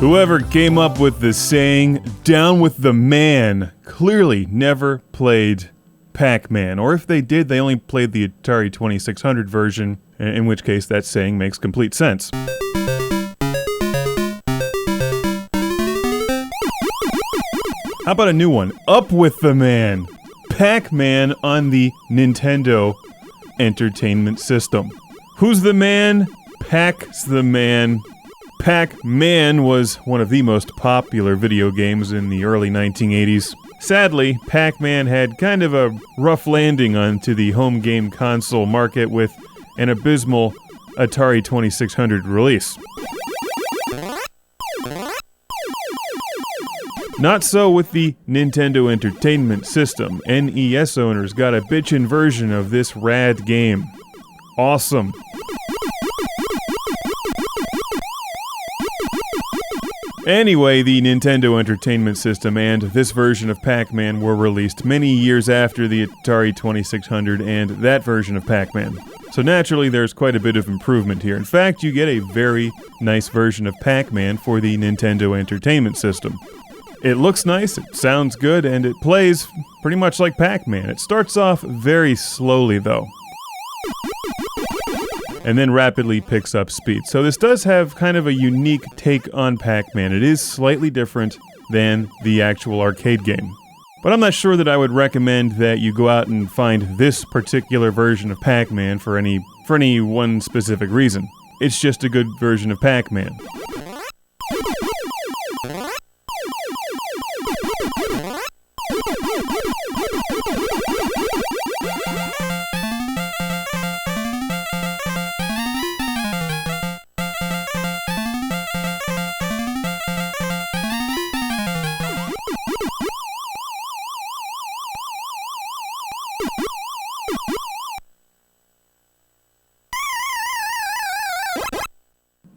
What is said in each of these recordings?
Whoever came up with the saying, "down with the man," clearly never played Pac Man. Or if they did, they only played the Atari 2600 version, in which case that saying makes complete sense. How about a new one? Up with the man! Pac Man on the Nintendo Entertainment System. Who's the man? Pac's the man. Pac Man was one of the most popular video games in the early 1980s. Sadly, Pac Man had kind of a rough landing onto the home game console market with an abysmal Atari 2600 release. Not so with the Nintendo Entertainment System. NES owners got a bitchin' version of this rad game. Awesome. Anyway, the Nintendo Entertainment System and this version of Pac Man were released many years after the Atari 2600 and that version of Pac Man. So naturally, there's quite a bit of improvement here. In fact, you get a very nice version of Pac Man for the Nintendo Entertainment System. It looks nice, it sounds good, and it plays pretty much like Pac Man. It starts off very slowly, though, and then rapidly picks up speed. So this does have kind of a unique take on Pac Man. It is slightly different than the actual arcade game. But I'm not sure that I would recommend that you go out and find this particular version of Pac Man for any one specific reason. It's just a good version of Pac Man.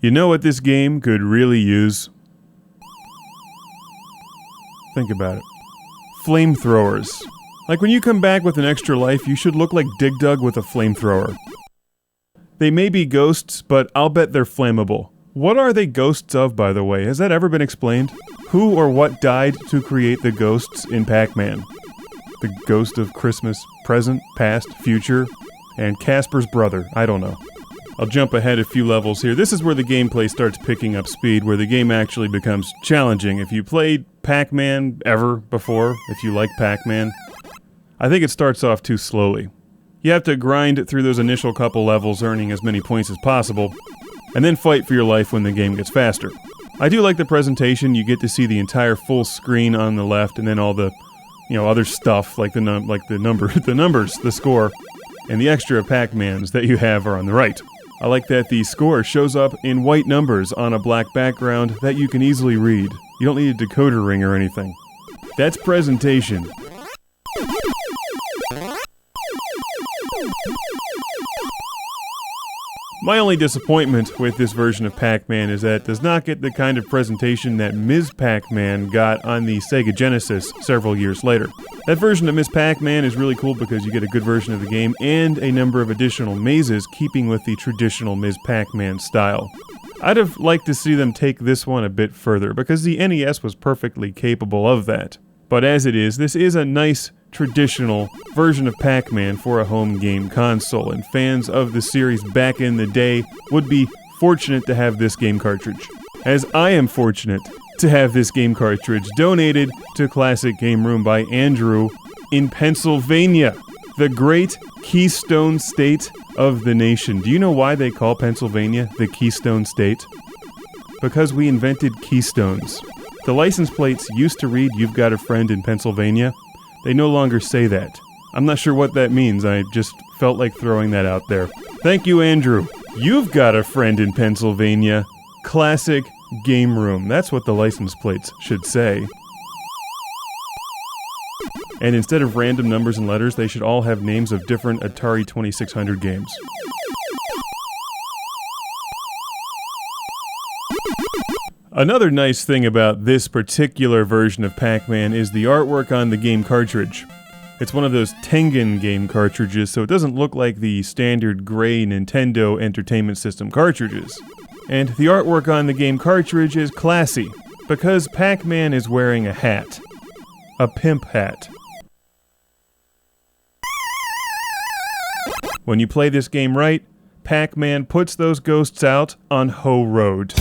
You know what this game could really use? Think about it. Flamethrowers. Like when you come back with an extra life, you should look like Dig Dug with a flamethrower. They may be ghosts, but I'll bet they're flammable. What are they ghosts of, by the way? Has that ever been explained? Who or what died to create the ghosts in Pac Man? The ghost of Christmas, present, past, future, and Casper's brother. I don't know. I'll jump ahead a few levels here. This is where the gameplay starts picking up speed, where the game actually becomes challenging. If you played Pac Man ever before, if you like Pac Man, I think it starts off too slowly. You have to grind through those initial couple levels, earning as many points as possible, and then fight for your life when the game gets faster. I do like the presentation. You get to see the entire full screen on the left, and then all the, other stuff like the numbers, the score, and the extra Pac-Mans that you have are on the right. I like that the score shows up in white numbers on a black background that you can easily read. You don't need a decoder ring or anything. That's presentation. My only disappointment with this version of Pac Man is that it does not get the kind of presentation that Ms. Pac Man got on the Sega Genesis several years later. That version of Ms. Pac Man is really cool because you get a good version of the game and a number of additional mazes keeping with the traditional Ms. Pac Man style. I'd have liked to see them take this one a bit further because the NES was perfectly capable of that. But as it is, this is a nice traditional version of Pac Man for a home game console, and fans of the series back in the day would be fortunate to have this game cartridge. As I am fortunate to have this game cartridge donated to Classic Game Room by Andrew in Pennsylvania, the great Keystone State of the nation. Do you know why they call Pennsylvania the Keystone State? Because we invented keystones. The license plates used to read, "You've got a friend in Pennsylvania." They no longer say that. I'm not sure what that means. I just felt like throwing that out there. Thank you, Andrew. You've got a friend in Pennsylvania. Classic Game Room. That's what the license plates should say. And instead of random numbers and letters, they should all have names of different Atari 2600 games. Another nice thing about this particular version of Pac Man is the artwork on the game cartridge. It's one of those Tengen game cartridges, so it doesn't look like the standard gray Nintendo Entertainment System cartridges. And the artwork on the game Cartridge is classy, because Pac Man is wearing a hat. A pimp hat. When you play this game right, Pac Man puts those ghosts out on Ho Road.